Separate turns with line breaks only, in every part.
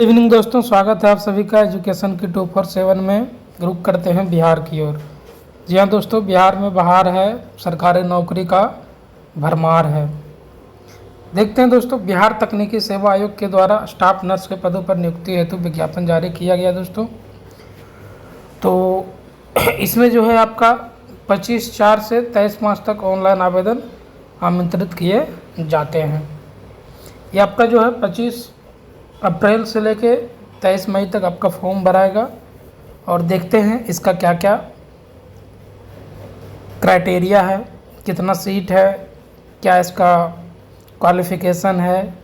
Evening दोस्तों, स्वागत है आप सभी का एजुकेशन की 247 में। रुक करते हैं बिहार की ओर। जी हाँ दोस्तों, बिहार में बहार है, सरकारी नौकरी का भरमार है। देखते हैं दोस्तों, बिहार तकनीकी सेवा आयोग के द्वारा स्टाफ नर्स के पदों पर नियुक्ति हेतु विज्ञापन जारी किया गया दोस्तों। तो इसमें जो है आपका 25/4 से 23 मार्च तक ऑनलाइन आवेदन आमंत्रित किए जाते हैं। ये आपका जो है 25 अप्रैल से लेके 23 मई तक आपका फॉर्म भराएगा। और देखते हैं इसका क्या क्या क्राइटेरिया है, कितना सीट है, क्या इसका क्वालिफ़िकेशन है,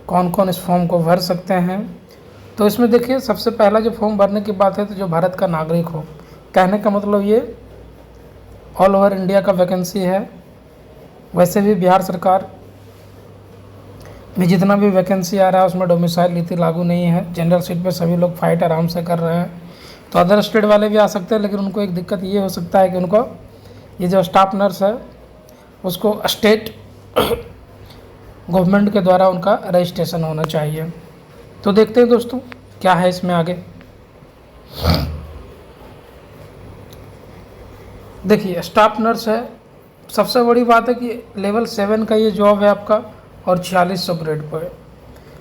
कौन कौन इस फॉर्म को भर सकते हैं। तो इसमें देखिए, सबसे पहला जो फॉर्म भरने की बात है तो जो भारत का नागरिक हो, कहने का मतलब ये ऑल ओवर इंडिया का वैकेंसी है। वैसे भी बिहार सरकार में जितना भी वैकेंसी आ रहा है उसमें डोमिसाइल नीति लागू नहीं है। जनरल सीट पे सभी लोग फाइट आराम से कर रहे हैं। तो अदर स्टेट वाले भी आ सकते हैं, लेकिन उनको एक दिक्कत ये हो सकता है कि उनको ये जो स्टाफ नर्स है उसको स्टेट गवर्नमेंट के द्वारा उनका रजिस्ट्रेशन होना चाहिए। तो देखते हैं दोस्तों क्या है इसमें आगे। देखिए, स्टाफ नर्स है, सबसे बड़ी बात है कि लेवल 7 का ये जॉब है आपका और 4600 ग्रेड पर।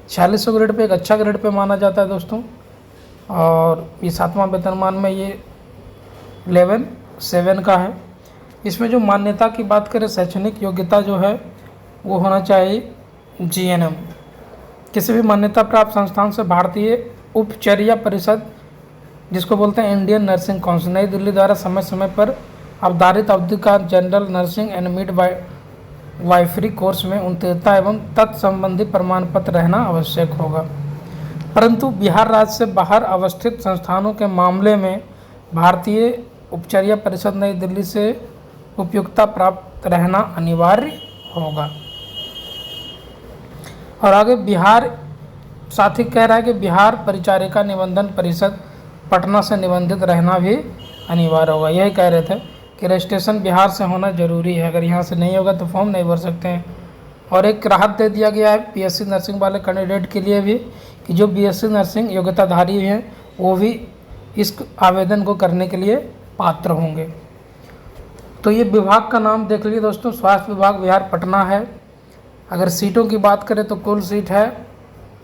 4600 ग्रेड पे एक अच्छा ग्रेड पे माना जाता है दोस्तों। और ये 7वां वेतनमान में ये लेवल 7 का है। इसमें जो मान्यता की बात करें, शैक्षणिक योग्यता जो है वो होना चाहिए GNM, किसी भी मान्यता प्राप्त संस्थान से भारतीय उपचर्या परिषद, जिसको बोलते हैं इंडियन नर्सिंग काउंसिल, नई दिल्ली द्वारा समय समय पर अवधारित अवधि का general nursing and mid wifery course में उत्तीर्णता एवं तत्संबंधी प्रमाण पत्र रहना आवश्यक होगा। परंतु बिहार राज्य से बाहर अवस्थित संस्थानों के मामले में भारतीय उपचर्या परिषद नई दिल्ली से उपयुक्तता प्राप्त रहना अनिवार्य होगा। और आगे बिहार साथ ही कह रहा है कि बिहार परिचारिका निबंधन परिषद पटना से निबंधित रहना भी अनिवार्य होगा। यही कह रहे थे कि रजिस्ट्रेशन बिहार से होना जरूरी है, अगर यहाँ से नहीं होगा तो फॉर्म नहीं भर सकते हैं। और एक राहत दे दिया गया है BSc नर्सिंग वाले कैंडिडेट के लिए भी कि जो BSc नर्सिंग योग्यताधारी हैं वो भी इस आवेदन को करने के लिए पात्र होंगे। तो ये विभाग का नाम देख लीजिए दोस्तों, स्वास्थ्य विभाग बिहार पटना है। अगर सीटों की बात करें तो कुल सीट है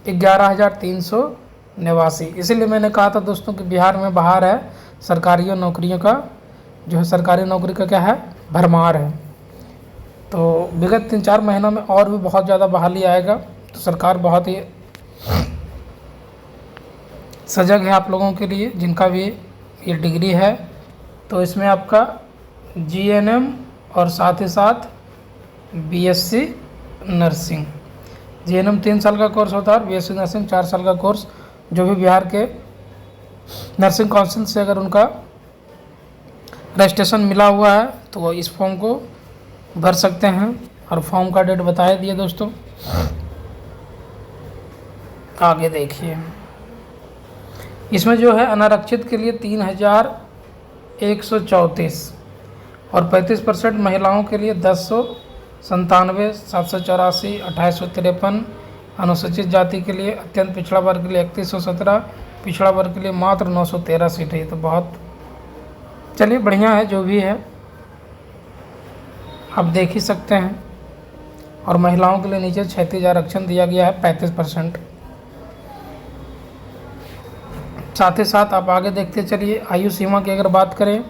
11,389। इसीलिए मैंने कहा था दोस्तों कि बिहार में बाहर है, सरकारी नौकरियों का जो है, सरकारी नौकरी का क्या है, भरमार है। तो विगत 3-4 महीनों में और भी बहुत ज़्यादा बहाली आएगा। तो सरकार बहुत ही सजग है आप लोगों के लिए जिनका भी ये डिग्री है। तो इसमें आपका GNM और साथ ही साथ BSc नर्सिंग, GNM 3 साल का कोर्स होता है और BSc नर्सिंग 4 साल का कोर्स, जो भी बिहार के नर्सिंग काउंसिल से अगर उनका रजिस्ट्रेशन मिला हुआ है तो वो इस फॉर्म को भर सकते हैं। और फॉर्म का डेट बता दिए दोस्तों। आगे देखिए, इसमें जो है अनारक्षित के लिए 3,134 और 35% महिलाओं के लिए 1097, 784, 2853, अनुसूचित जाति के लिए, अत्यंत पिछड़ा वर्ग के लिए 3117, पिछड़ा वर्ग के लिए मात्र 913 सीट है। तो बहुत चलिए बढ़िया है, जो भी है आप देख ही सकते हैं। और महिलाओं के लिए नीचे क्षैतिज आरक्षण दिया गया है 35%। साथ ही साथ आप आगे देखते चलिए, आयु सीमा की अगर बात करें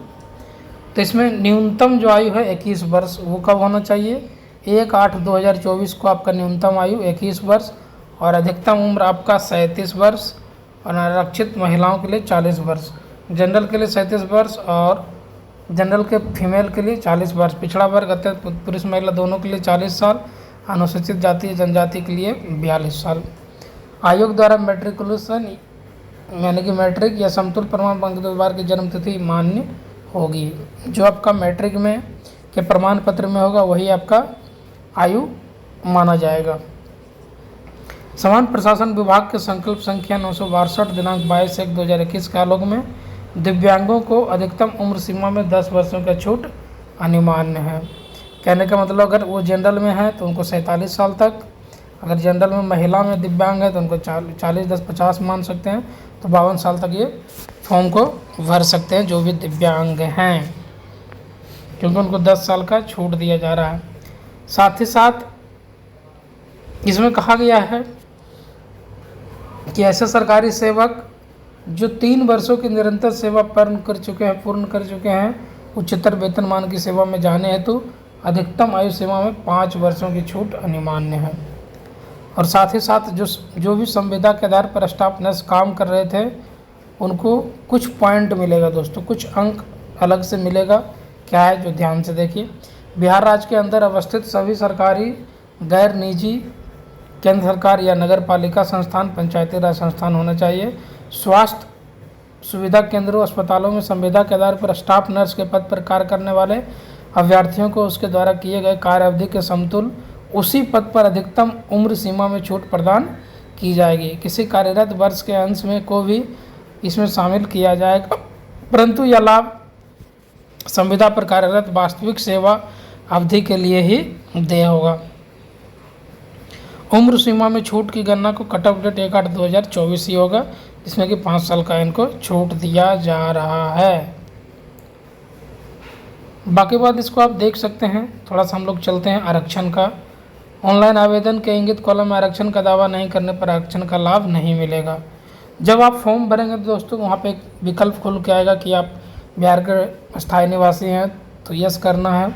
तो इसमें न्यूनतम जो आयु है 21 वर्ष, वो कब होना चाहिए, 1/8/2024 को आपका न्यूनतम आयु 21 वर्ष और अधिकतम उम्र आपका 37 वर्ष। और आरक्षित महिलाओं के लिए 40 वर्ष, जनरल के लिए 37 वर्ष और जनरल के फीमेल के लिए 40 वर्ष, पिछड़ा वर्ग अत्यंत पुरुष महिला दोनों के लिए 40 साल, अनुसूचित जाति जनजाति के लिए 42 साल। आयोग द्वारा मैट्रिकुलेशन यानी कि मैट्रिक या समतुल्य प्रमाण पत्र की जन्म तिथि मान्य होगी। जो आपका मैट्रिक में के प्रमाण पत्र में होगा वही आपका आयु माना जाएगा। समान प्रशासन विभाग के संकल्प संख्या 962 दिनांक 22/1/2021 के आलोक में दिव्यांगों को अधिकतम उम्र सीमा में 10 वर्षों का छूट अनिवार्य है। कहने का मतलब अगर वो जनरल में है तो उनको 47 साल तक, अगर जनरल में महिला में दिव्यांग है तो उनको 40-10-50 मान सकते हैं। तो 52 साल तक ये फॉर्म को भर सकते हैं जो भी दिव्यांग हैं, क्योंकि उनको 10 साल का छूट दिया जा रहा है। साथ ही साथ इसमें कहा गया है कि ऐसे सरकारी सेवक जो 3 वर्षों की निरंतर सेवा पूर्ण कर चुके हैं उच्चतर वेतनमान की सेवा में जाने हेतु अधिकतम आयु सीमा में 5 वर्षों की छूट अनिवार्य है। और साथ ही साथ जो भी संविदा के आधार पर स्टाफ नर्स काम कर रहे थे उनको कुछ पॉइंट मिलेगा दोस्तों, कुछ अंक अलग से मिलेगा। क्या है जो ध्यान से देखिए। बिहार राज्य के अंदर अवस्थित सभी सरकारी, गैर निजी, केंद्र सरकार या नगर पालिका संस्थान, पंचायती राज संस्थान होना चाहिए। स्वास्थ्य सुविधा केंद्रों, अस्पतालों में संविदा के आधार पर स्टाफ नर्स के पद पर कार्य करने वाले अभ्यर्थियों को उसके द्वारा किए गए कार्य अवधि के समतुल उसी पद पर अधिकतम उम्र सीमा में छूट प्रदान की जाएगी। किसी कार्यरत वर्ष के अंश में को भी इसमें शामिल किया जाएगा, परंतु यह लाभ संविदा पर कार्यरत वास्तविक सेवा अवधि के लिए ही देय होगा। उम्र सीमा में छूट की गणना को कट ऑफ डेट 1/8/2024 ही होगा, जिसमें कि 5 साल का इनको छूट दिया जा रहा है। बाकी बात इसको आप देख सकते हैं। थोड़ा सा हम लोग चलते हैं आरक्षण का। ऑनलाइन आवेदन के इंगित कॉलम में आरक्षण का दावा नहीं करने पर आरक्षण का लाभ नहीं मिलेगा। जब आप फॉर्म भरेंगे तो दोस्तों वहाँ पे एक विकल्प खुल के आएगा कि आप बिहार के स्थायी निवासी हैं तो यस करना है।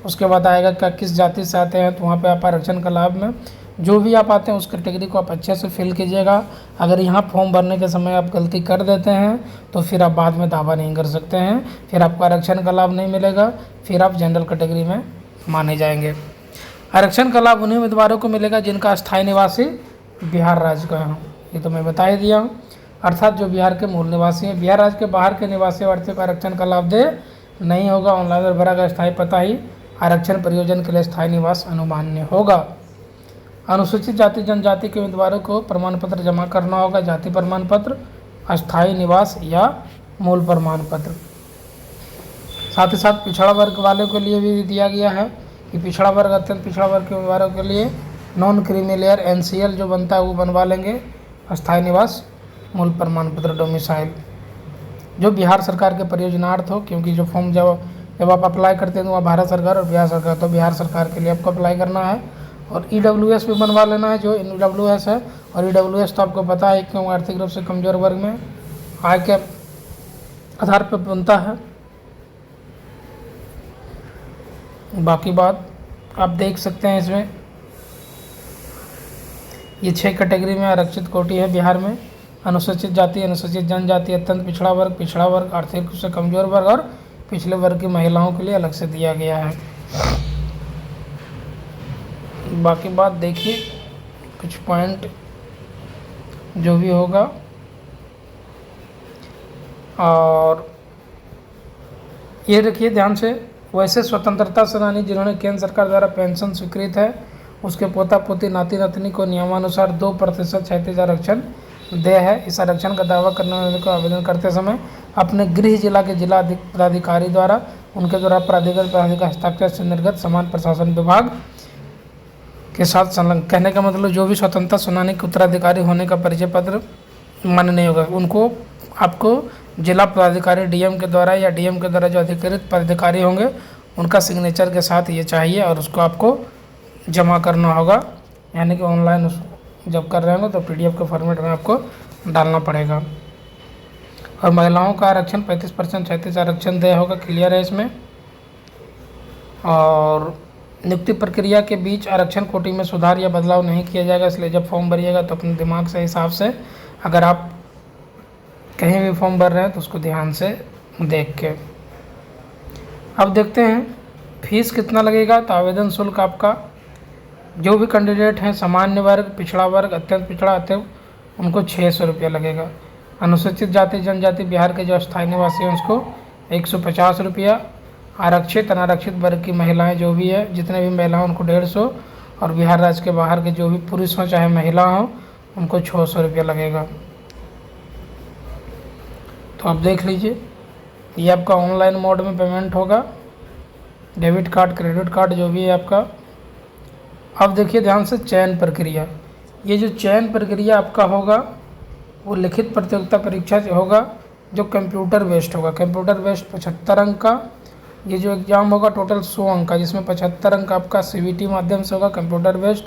उसके बाद आएगा क्या किस जाति से आते हैं, तो वहाँ पे आप आरक्षण का लाभ में जो भी आप आते हैं उस कैटेगरी को आप अच्छे से फिल कीजिएगा। अगर यहाँ फॉर्म भरने के समय आप गलती कर देते हैं तो फिर आप बाद में दावा नहीं कर सकते हैं, फिर आपको आरक्षण का लाभ नहीं मिलेगा, फिर आप जनरल कैटेगरी में माने जाएंगे। आरक्षण का लाभ उन्हीं उम्मीदवारों को मिलेगा जिनका स्थायी निवासी बिहार राज्य का है, ये तो मैं बता ही दिया हूँ, अर्थात जो बिहार के मूल निवासी हैं। बिहार राज्य के बाहर के निवासी अभ्यर्थियों को आरक्षण का लाभ दे नहीं होगा। ऑनलाइन और भरा का स्थायी पता ही आरक्षण प्रयोजन के लिए स्थायी निवास अनुमान्य होगा। अनुसूचित जाति जनजाति के उम्मीदवारों को प्रमाण पत्र जमा करना होगा, जाति प्रमाण पत्र, अस्थायी निवास या मूल प्रमाण पत्र। साथ ही साथ पिछड़ा वर्ग वालों के लिए भी दिया गया है कि पिछड़ा वर्ग, अत्यंत पिछड़ा वर्ग के उम्मीदवारों के लिए नॉन क्रीमी लेयर NCL जो बनता है वो बनवा लेंगे, अस्थायी निवास, मूल प्रमाण पत्र, डोमिसाइल, जो बिहार सरकार के प्रयोजनार्थ हो, क्योंकि जो फॉर्म जब आप अप्लाई करते हैं तो वहाँ भारत सरकार और बिहार सरकार, तो बिहार सरकार के लिए आपको अप्लाई करना है। और EWS भी बनवा लेना है जो EWS है। और EWS तो आपको पता है क्यों आर्थिक रूप से कमजोर वर्ग में आय के आधार पर बनता है। बाकी बात आप देख सकते हैं इसमें ये 6 कैटेगरी में आरक्षित कोटि है बिहार में। अनुसूचित जाति, अनुसूचित जनजाति, अत्यंत पिछड़ा वर्ग, आर्थिक रूप से कमजोर वर्ग और पिछले वर्ग की महिलाओं के लिए अलग से दिया गया है। बाकी बात देखिए कुछ पॉइंट जो भी होगा। और ये देखिए ध्यान से, वैसे स्वतंत्रता सेनानी जिन्होंने केंद्र सरकार द्वारा पेंशन स्वीकृत है उसके पोता पोती नाती नातनी को नियमानुसार 2% क्षैतिज आरक्षण देय है। इस आरक्षण का दावा करने वाले को आवेदन करते समय अपने गृह जिला के जिला पदाधिकारी द्वारा उनके द्वारा प्राधिकृत हस्ताक्षर से निर्गत समान प्रशासन विभाग के साथ संलग्न। कहने का मतलब जो भी स्वतंत्रता सेनानी के उत्तराधिकारी होने का परिचय पत्र मान्य नहीं होगा, उनको आपको जिला पदाधिकारी DM के द्वारा या DM के द्वारा जो अधिकृत पदाधिकारी होंगे उनका सिग्नेचर के साथ ये चाहिए और उसको आपको जमा करना होगा। यानी कि ऑनलाइन जब कर रहे होंगे तो PDF के फॉर्मेट में आपको डालना पड़ेगा। और महिलाओं का आरक्षण 35% क्षैतिज आरक्षण देय होगा, क्लियर है इसमें। और नियुक्ति प्रक्रिया के बीच आरक्षण कोटि में सुधार या बदलाव नहीं किया जाएगा, इसलिए जब फॉर्म भरिएगा तो अपने दिमाग से हिसाब से, अगर आप कहीं भी फॉर्म भर रहे हैं तो उसको ध्यान से देख के। अब देखते हैं फीस कितना लगेगा। तो आवेदन शुल्क आपका जो भी कैंडिडेट हैं, सामान्य वर्ग, पिछड़ा वर्ग, अत्यंत पिछड़ा, उनको 600 रुपया लगेगा। अनुसूचित जाति जनजाति बिहार के जो अस्थायी निवासी हैं उसको 150 रुपया। आरक्षित अनारक्षित वर्ग की महिलाएं जो भी है, जितने भी महिलाएं उनको 150, और बिहार राज्य के बाहर के जो भी पुरुष हों चाहे महिला हों उनको 600 रुपया लगेगा। तो आप देख लीजिए, ये आपका ऑनलाइन मोड में पेमेंट होगा। डेबिट कार्ड, क्रेडिट कार्ड जो भी है आपका अब देखिए ध्यान से चयन प्रक्रिया। ये जो चयन प्रक्रिया आपका होगा वो लिखित प्रतियोगिता परीक्षा से होगा जो कंप्यूटर बेस्ड होगा। कंप्यूटर बेस्ड 75 अंक का ये जो एग्ज़ाम होगा टोटल 100 अंक का, जिसमें 75 अंक आपका CBT माध्यम से होगा कंप्यूटर बेस्ड।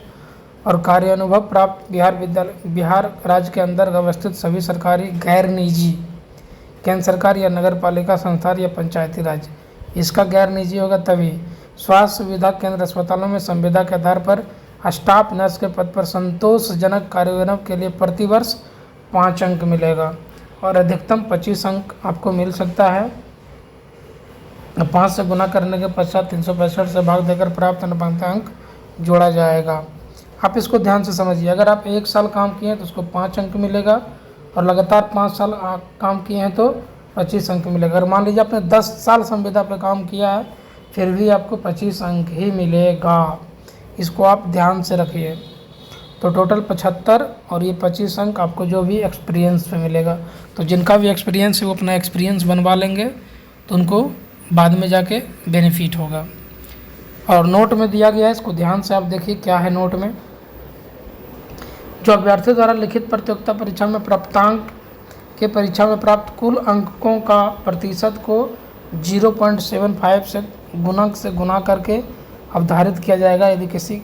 और कार्य अनुभव प्राप्त बिहार राज्य के अंदर अवस्थित सभी सरकारी गैर निजी केंद्र सरकार या नगर पालिका संस्थान या पंचायती राज, इसका गैर निजी होगा तभी। स्वास्थ्य सुविधा केंद्र अस्पतालों में संविदा के आधार पर स्टाफ नर्स के पद पर संतोषजनक कार्यान्वयन के लिए प्रतिवर्ष 5 अंक मिलेगा और अधिकतम 25 अंक आपको मिल सकता है। 5 से गुना करने के पश्चात 365 से भाग देकर प्राप्त अनुपात अंक जोड़ा जाएगा। आप इसको ध्यान से समझिए। अगर आप 1 साल काम किए हैं तो उसको 5 अंक मिलेगा और लगातार 5 साल काम किए हैं तो 25 अंक मिलेगा। अगर मान लीजिए आपने 10 साल संविदा पे काम किया है फिर भी आपको 25 अंक ही मिलेगा। इसको आप ध्यान से रखिए। तो टोटल 75 और ये 25 अंक आपको जो भी एक्सपीरियंस पे मिलेगा। तो जिनका भी एक्सपीरियंस है वो अपना एक्सपीरियंस बनवा लेंगे तो उनको बाद में जाके बेनिफिट होगा। और नोट में दिया गया है, इसको ध्यान से आप देखिए क्या है नोट में। जो अभ्यर्थी द्वारा लिखित प्रतियोगिता परीक्षा में प्राप्तांक के परीक्षा में प्राप्त कुल अंकों का प्रतिशत को 0.75 से गुणक से गुना करके अवधारित किया जाएगा। यदि किसी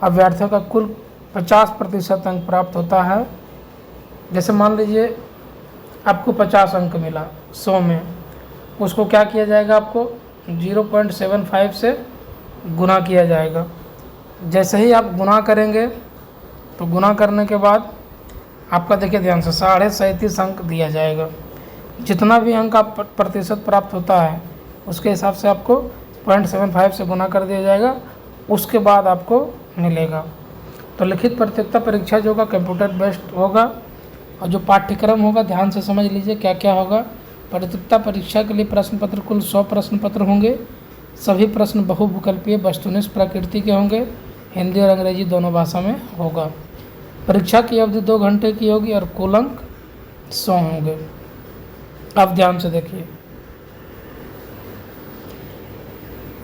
अभ्यर्थियों का कुल 50% अंक प्राप्त होता है, जैसे मान लीजिए आपको 50 अंक मिला 100 में, उसको क्या किया जाएगा, आपको 0.75 से गुना किया जाएगा। जैसे ही आप गुना करेंगे तो गुना करने के बाद आपका देखिए ध्यान से 37.5 अंक दिया जाएगा। जितना भी अंक आप प्रतिशत प्राप्त होता है उसके हिसाब से आपको 0.75 से गुना कर दिया जाएगा, उसके बाद आपको मिलेगा। तो लिखित प्रतियोगिता परीक्षा जो होगा कंप्यूटर बेस्ड होगा और जो पाठ्यक्रम होगा ध्यान से समझ लीजिए क्या क्या होगा। प्रतियोगिता परीक्षा के लिए प्रश्न पत्र कुल 100 प्रश्न पत्र होंगे। सभी प्रश्न बहुविकल्पीय वस्तुनिष्ठ प्रकृति के होंगे। हिंदी और अंग्रेजी दोनों भाषा में होगा। परीक्षा की अवधि 2 घंटे की होगी और कुल अंक 100 होंगे। अब ध्यान से देखिए,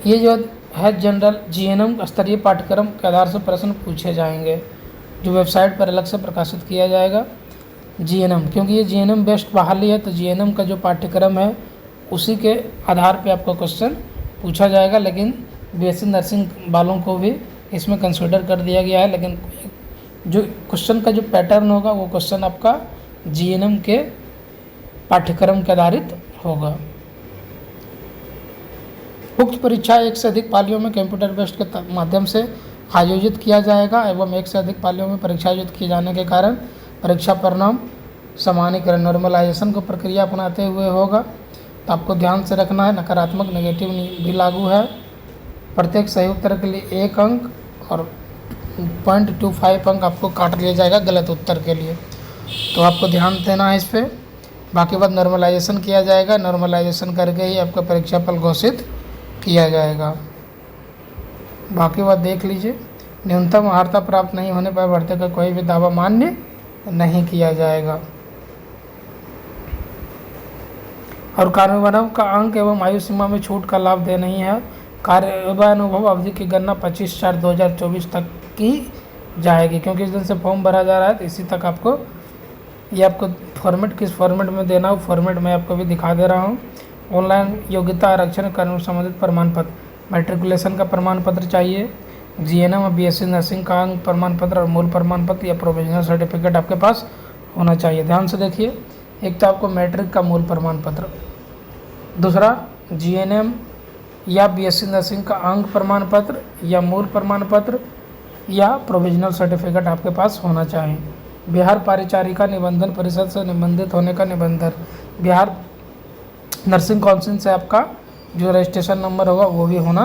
ये जो है जनरल GNM स्तरीय पाठ्यक्रम के आधार से प्रश्न पूछे जाएंगे जो वेबसाइट पर अलग से प्रकाशित किया जाएगा। GNM क्योंकि ये GNM बेस्ड बहाली है तो GNM का जो पाठ्यक्रम है उसी के आधार पे आपको क्वेश्चन पूछा जाएगा। लेकिन BSc नर्सिंग वालों को भी इसमें कंसिडर कर दिया गया है, लेकिन जो क्वेश्चन का जो पैटर्न होगा वो क्वेश्चन आपका GNM के पाठ्यक्रम के आधारित होगा। उक्त परीक्षा 1 से अधिक पालियों में कंप्यूटर बेस्ड के माध्यम से आयोजित किया जाएगा एवं 1 से अधिक पालियों में परीक्षा आयोजित किए जाने के कारण परीक्षा परिणाम सामान्यीकरण नॉर्मलाइजेशन को प्रक्रिया अपनाते हुए होगा। तो आपको ध्यान से रखना है, नकारात्मक नेगेटिव भी लागू है। प्रत्येक सही उत्तर के लिए 1 अंक और 0.25 अंक आपको काट लिया जाएगा गलत उत्तर के लिए। तो आपको ध्यान देना है इस पर। बाकी बात नॉर्मलाइजेशन किया जाएगा, नॉर्मलाइजेशन करके ही आपका परीक्षा फल घोषित किया जाएगा। बाकी बात देख लीजिए। न्यूनतम अर्हता प्राप्त नहीं होने पर भर्ती का कोई भी दावा मान्य नहीं किया जाएगा। और कार्यान्वयन का अंक एवं आयु सीमा में छूट का लाभ दे नहीं है। कार्यान्वयन अवधि की गणना 25/4/2024 तक की जाएगी, क्योंकि इस दिन से फॉर्म भरा जा रहा है तो इसी तक आपको ये आपको फॉर्मेट किस फॉर्मेट में देना हो फॉर्मेट मैं आपको भी दिखा दे रहा हूँ। ऑनलाइन योग्यता आरक्षण कानून संबंधित प्रमाण पत्र, मैट्रिकुलेशन का प्रमाण पत्र चाहिए, GNM और BSc नर्सिंग का अंक प्रमाण पत्र और मूल प्रमाण पत्र या प्रोविजनल सर्टिफिकेट आपके पास होना चाहिए। ध्यान से देखिए, एक तो आपको मैट्रिक का मूल प्रमाण पत्र, दूसरा GNM या BSc नर्सिंग का अंक प्रमाण पत्र या मूल प्रमाण पत्र या प्रोविजनल सर्टिफिकेट आपके पास होना चाहिए। बिहार परिचारिका निबंधन परिषद से निबंधित होने का निबंधन, बिहार नर्सिंग काउंसिल से आपका जो रजिस्ट्रेशन नंबर होगा वो भी होना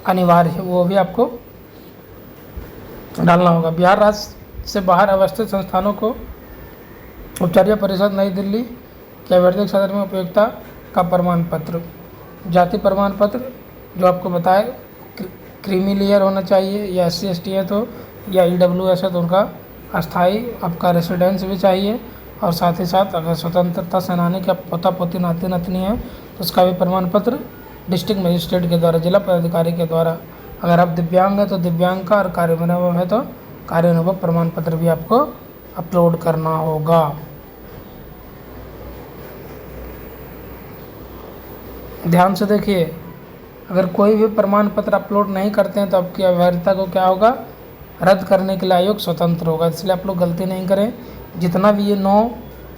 अनिवार्य है, वो भी आपको डालना होगा। बिहार राज्य से बाहर अवस्थित संस्थानों को उच्चार्य परिषद नई दिल्ली के आवर्तक सदन में उपयोगिता का प्रमाण पत्र, जाति प्रमाण पत्र जो आपको बताए क्रीमी लेयर होना चाहिए, या SC/ST है तो, या EWS है तो उनका अस्थाई आपका रेसिडेंस भी चाहिए। और साथ ही साथ अगर स्वतंत्रता सेनानी का पोता पोती नाती नतनी है तो उसका भी प्रमाण पत्र डिस्ट्रिक्ट मजिस्ट्रेट के द्वारा, जिला पदाधिकारी के द्वारा अगर आप दिव्यांग हैं तो दिव्यांग का, और कार्यानुभव है तो कार्यानुभव प्रमाण पत्र भी आपको अपलोड करना होगा। ध्यान से देखिए, अगर कोई भी प्रमाण पत्र अपलोड नहीं करते हैं तो आपकी अवैधता को क्या होगा, रद्द करने के लिए आयोग स्वतंत्र होगा। इसलिए आप लोग गलती नहीं करें। जितना भी ये 9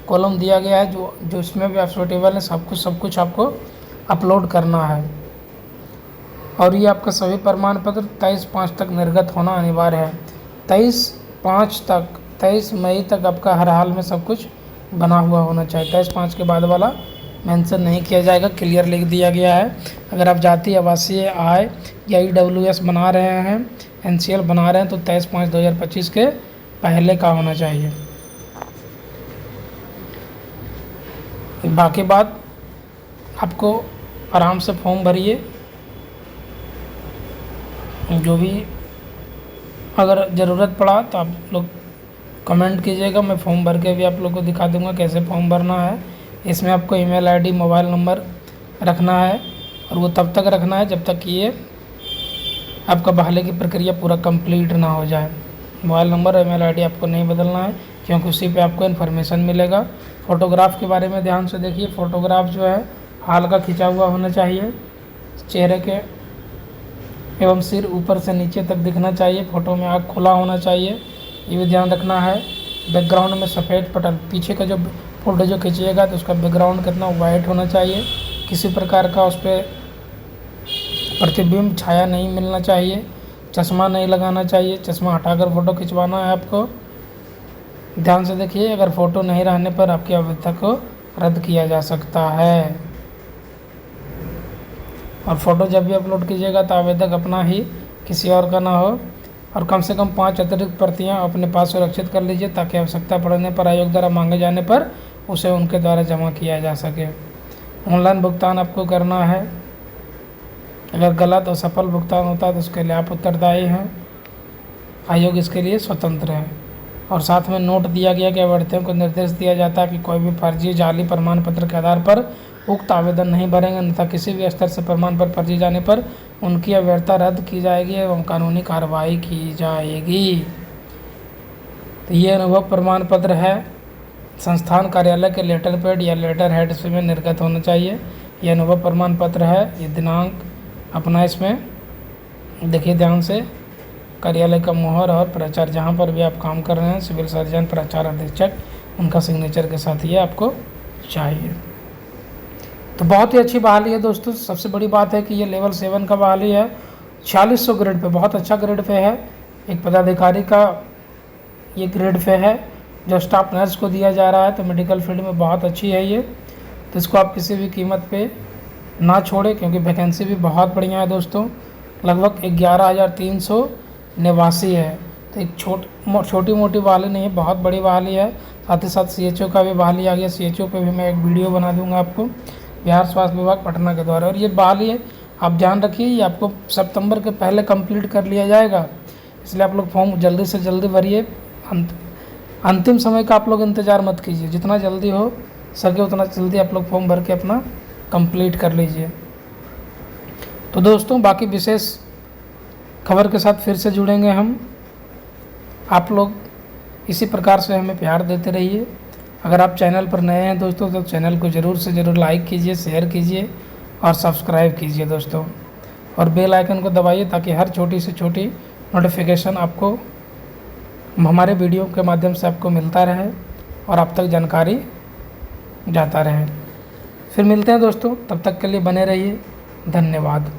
कॉलम दिया गया है, जो इसमें भी एप्लीकेबल है, सब कुछ आपको अपलोड करना है। और ये आपका सभी प्रमाण पत्र 23/5 तक निर्गत होना अनिवार्य है। 23 मई तक आपका हर हाल में सब कुछ बना हुआ होना चाहिए। 23/5 के बाद वाला मेंशन नहीं किया जाएगा, क्लियर लिख दिया गया है। अगर आप जाति, आवासीय, आय या EWS बना रहे हैं, NCL बना रहे हैं तो 23/5/2025 के पहले का होना चाहिए। बाकी बात आपको आराम से फॉर्म भरिए। जो भी अगर ज़रूरत पड़ा तो आप लोग कमेंट कीजिएगा, मैं फॉर्म भर के भी आप लोग को दिखा दूंगा कैसे फॉर्म भरना है। इसमें आपको ईमेल ID, मोबाइल नंबर रखना है, और वो तब तक रखना है जब तक कि ये आपका बहाली की प्रक्रिया पूरा कंप्लीट ना हो जाए। मोबाइल नंबर और ईमेल ID आपको नहीं बदलना है, क्योंकि उसी पे आपको इन्फॉर्मेशन मिलेगा। फ़ोटोग्राफ के बारे में ध्यान से देखिए, फ़ोटोग्राफ जो है हाल का खिंचा हुआ होना चाहिए, चेहरे के एवं सिर ऊपर से नीचे तक दिखना चाहिए, फ़ोटो में आँख खुला होना चाहिए, ये भी ध्यान रखना है। बैकग्राउंड में सफ़ेद पटल, पीछे का जो फ़ोटो जो खींचिएगा तो उसका बैकग्राउंड कितना वाइट होना चाहिए, किसी प्रकार का उस पर प्रतिबिंब छाया नहीं मिलना चाहिए, चश्मा नहीं लगाना चाहिए, चश्मा हटाकर फ़ोटो खिंचवाना है आपको। ध्यान से देखिए, अगर फ़ोटो नहीं रहने पर आपकी अवैधता को रद्द किया जा सकता है। और फ़ोटो जब भी अपलोड कीजिएगा तो आवेदक अपना ही, किसी और का ना हो। और कम से कम 5 अतिरिक्त प्रतियाँ अपने पास सुरक्षित कर लीजिए, ताकि आवश्यकता पड़ने पर आयोग द्वारा मांगे जाने पर उसे उनके द्वारा जमा किया जा सके। ऑनलाइन भुगतान आपको करना है। अगर गलत और सफल भुगतान होता है तो उसके लिए आप उत्तरदायी हैं, आयोग इसके लिए स्वतंत्र है। और साथ में नोट दिया गया कि अभ्यर्थियों को निर्देश दिया जाता है कि कोई भी फर्जी जाली प्रमाण पत्र के आधार पर उक्त आवेदन नहीं भरेंगे, अन्यथा किसी भी स्तर से प्रमाण पत्र फर्जी जाने पर उनकी अवैधता रद्द की जाएगी एवं कानूनी कार्रवाई की जाएगी। तो ये अनुभव प्रमाण पत्र है, संस्थान कार्यालय के लेटर पैड या लेटर हेड में निर्गत होना चाहिए। ये अनुभव प्रमाण पत्र है, ये दिनांक अपना इसमें देखिए ध्यान से, कार्यालय का मोहर और प्राचार्य, जहाँ पर भी आप काम कर रहे हैं, सिविल सर्जन, प्राचार्य, अधीक्षक, उनका सिग्नेचर के साथ ये आपको चाहिए। तो बहुत ही अच्छी बहाली है दोस्तों। सबसे बड़ी बात है कि ये लेवल 7 का बहाली है, 4600 ग्रेड पे, बहुत अच्छा ग्रेड पे है। एक पदाधिकारी का ये ग्रेड पे है जो स्टाफ नर्स को दिया जा रहा है, तो मेडिकल फील्ड में बहुत अच्छी है ये। तो इसको आप किसी भी कीमत पे ना छोड़ें, क्योंकि वैकेंसी भी बहुत बढ़िया है दोस्तों। लगभग 11,389 है। तो एक छोटी मोटी बहाली नहीं है, बहुत बड़ी बहाली है। साथ ही साथ CHO का भी बहाली आ गया। CHO पे भी मैं एक वीडियो बना दूंगा आपको, बिहार स्वास्थ्य विभाग पटना के द्वारा। और ये बहाली है, आप ध्यान रखिए, ये आपको सितंबर के पहले कंप्लीट कर लिया जाएगा। इसलिए आप लोग फॉर्म जल्दी से जल्दी भरिए। अंतिम समय का आप लोग इंतज़ार मत कीजिए, जितना जल्दी हो सके उतना जल्दी आप लोग फॉर्म भर के अपना कंप्लीट कर लीजिए। तो दोस्तों, बाकी विशेष खबर के साथ फिर से जुड़ेंगे हम। आप लोग इसी प्रकार से हमें प्यार देते रहिए। अगर आप चैनल पर नए हैं दोस्तों तो चैनल को ज़रूर से ज़रूर लाइक कीजिए, शेयर कीजिए और सब्सक्राइब कीजिए दोस्तों। और बेल आइकन को दबाइए ताकि हर छोटी से छोटी नोटिफिकेशन आपको हमारे वीडियो के माध्यम से आपको मिलता रहे और आप तक जानकारी जाता रहे। फिर मिलते हैं दोस्तों, तब तक के लिए बने रहिए। धन्यवाद।